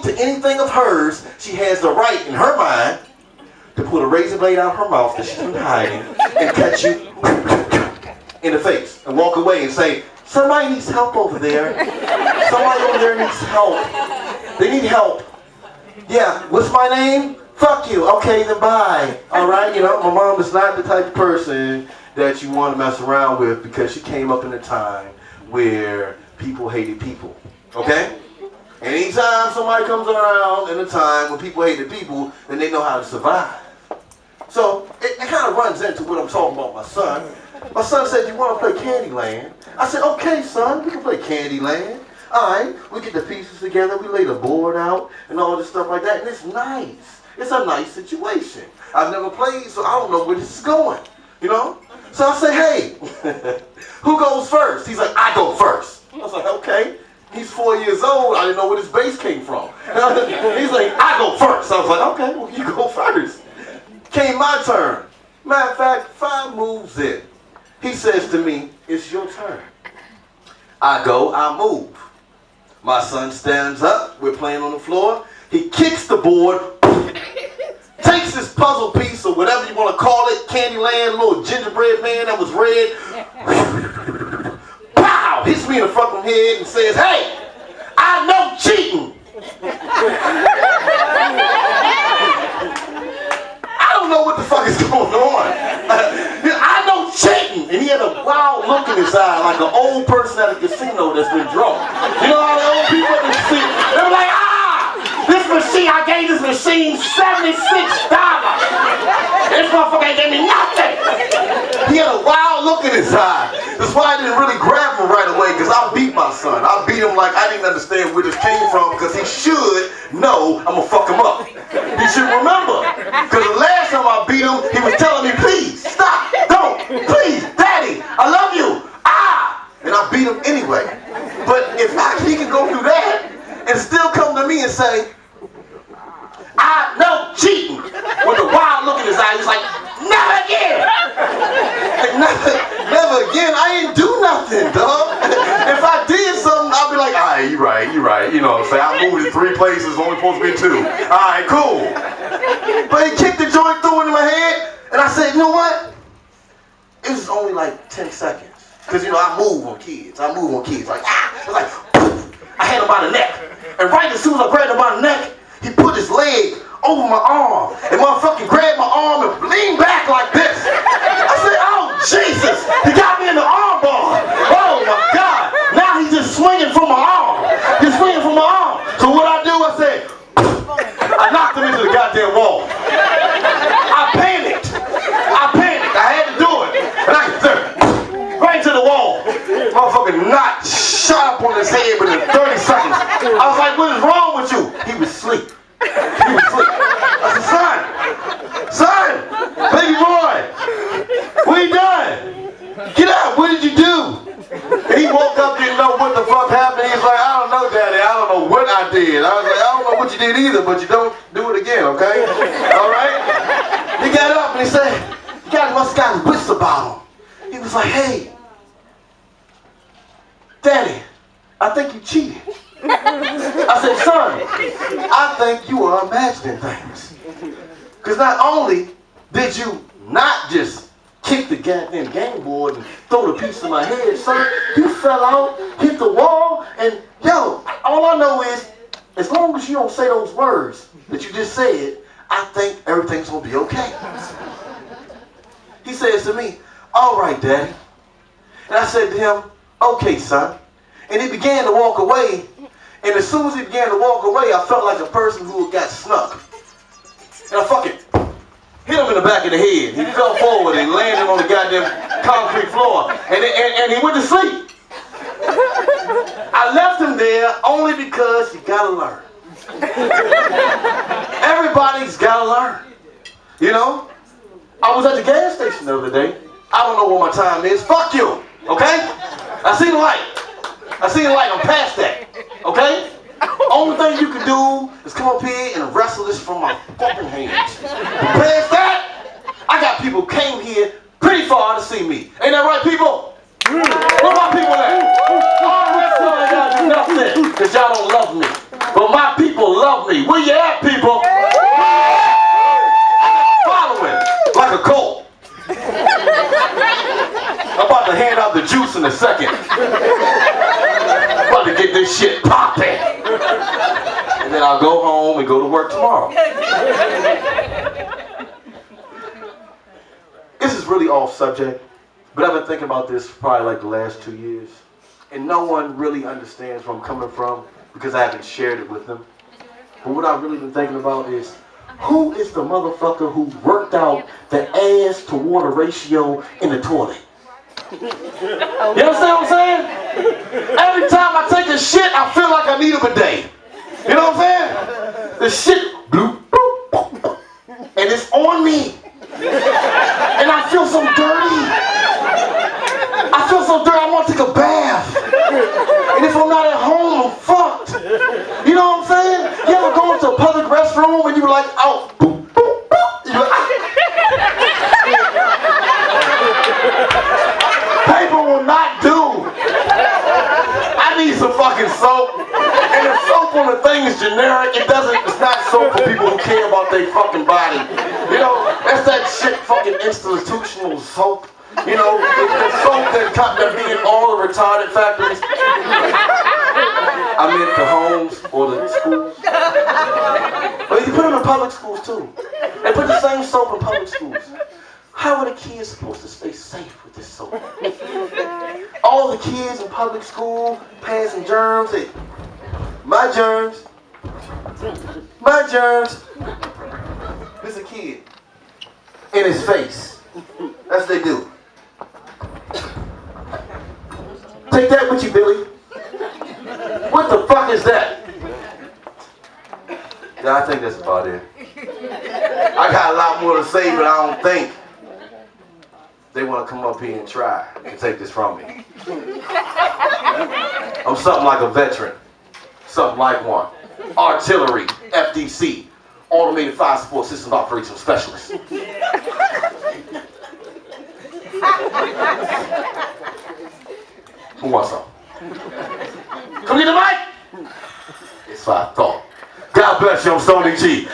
to anything of hers, she has the right in her mind to put a razor blade out of her mouth that she's been hiding and cut you in the face and walk away and say, somebody needs help over there. Somebody over there needs help. They need help. Yeah, what's my name? Fuck you. Okay, then bye. All right, you know, my mom is not the type of person that you want to mess around with because she came up in a time where people hated people. Okay? Anytime somebody comes around in a time when people hated people, then they know how to survive. So it kind of runs into what I'm talking about, my son. My son said, you want to play Candyland? I said, okay, son, we can play Candyland. All right, we get the pieces together, we lay the board out and all this stuff like that, and it's nice. It's a nice situation. I've never played, so I don't know where this is going, you know? So I say, hey, who goes first? He's like, I go first. I was like, okay. He's 4 years old. I didn't know where this bass came from. He's like, I go first. I was like, okay, well, you go first. Came my turn. Matter of fact, 5 moves in. He says to me, it's your turn. I go, I move. My son stands up. We're playing on the floor. He kicks the board, takes his puzzle piece or whatever you want to call it, Candyland, little gingerbread man that was red, pow, hits me in the fucking head and says, hey, I know cheating. I don't know what the fuck is going on. I know cheating. And he had a wild look in his eye like an old person at a casino that's been drunk. You know how the old people at the casino, they were like, this machine, I gave this machine $76. This motherfucker ain't gave me nothing. He had a wild look in his eye. That's why I didn't really grab him right away, because I beat my son. I beat him like I didn't understand where this came from, because he should know I'm gonna fuck him up. He should remember. Because the last time I beat him, he was telling me, please, stop, don't, please, daddy, I love you, and I beat him anyway. But if he can go through that and still come to me and say, I know cheating, with a wild look in his eye, he's like, never again! Like, never again? I ain't do nothing, dog. If I did something, I'll be like, all right, you right, you know what I'm saying? I moved to 3 places, only supposed to be 2. All right, cool. But he kicked the joint through into my head, and I said, you know what? It was only like 10 seconds. Because, you know, I move on kids. Like, it's like, poof, I had him by the neck. And right as soon as I grabbed him by the neck, he put his leg over my arm and motherfucking grabbed my arm and leaned back like this. I said, oh, Jesus, he got me in the arm bar. Oh, my God. Now he's just swinging from my arm. He's swinging from my arm. So what I do, I said, I knocked him into the goddamn wall. I panicked. I had to do it. And I said, right to the wall. Motherfucking knot shot up on his head within 30 seconds. I was like, what is wrong with you? He was asleep. I said, son, baby boy, what you done? Get out, what did you do? And he woke up, didn't know what the fuck happened. He was like, I don't know, daddy, I don't know what I did. I was like, I don't know what you did either, but you don't do it again, okay? All right? He got up and he said, must have got his wits about him. He was like, hey, daddy, I think you cheated. I said, son, I think you are imagining things. Because not only did you not just kick the goddamn game board and throw the piece in my head, son, you fell out, hit the wall, and yo, all I know is, as long as you don't say those words that you just said, I think everything's going to be okay. He says to me, all right, daddy. And I said to him, okay, son. And he began to walk away. And as soon as he began to walk away, I felt like a person who got snuck. And I fucking hit him in the back of the head. He fell forward and landed on the goddamn concrete floor. And he went to sleep. I left him there only because you gotta learn. Everybody's gotta learn. You know? I was at the gas station the other day. I don't know what my time is. Fuck you. Okay? I see the light. I'm past that. Okay? Only thing you can do is come up here and wrestle this from my fucking hands. Past that, I got people who came here pretty far to see me. Ain't that right, people? Where my people at? All the rest of y'all do nothing because y'all don't love me. But my people love me. about me. Where you at, people? Following like a cult. I'm about to hand out the juice in a second. I'm about to get this shit popping. And then I'll go home and go to work tomorrow. This is really off subject, but I've been thinking about this for probably like the last 2 years. And no one really understands where I'm coming from because I haven't shared it with them. But what I've really been thinking about is, who is the motherfucker who worked out the ass to water ratio in the toilet? You understand what I'm saying? Every time I take a shit, I feel like I need a bidet. You know what I'm saying? The shit, bloop, bloop, bloop, bloop, and it's on me. And I feel so dirty. I feel so dirty, I want to take a bath. And if I'm not at home, I'm fucked. You know what I'm saying? You ever go into a public restroom and you're like, oh, boop, boop, boop. You're like, paper will not do. I need some fucking soap. And the soap on the thing is generic. It's not soap for people who care about their fucking body. You know, that's that shit fucking institutional soap. You know, the soap that be in all the retarded factories. I meant the homes or the schools. But you put them in public schools too. They put the same soap in public schools. How are the kids supposed to stay safe with this soap? All the kids in public school passing germs. Hey, my germs. My germs. There's a kid in his face. That's what they do. Take that with you, Billy. What the fuck is that? Yeah, I think that's about it. I got a lot more to say, but I don't think they want to come up here and try to take this from me. I'm something like a veteran. Something like one. Artillery, FDC, Automated Fire Support Systems Operations Specialist. Who wants some? Come get the mic! It's what I thought. God bless you, I'm Stoney G.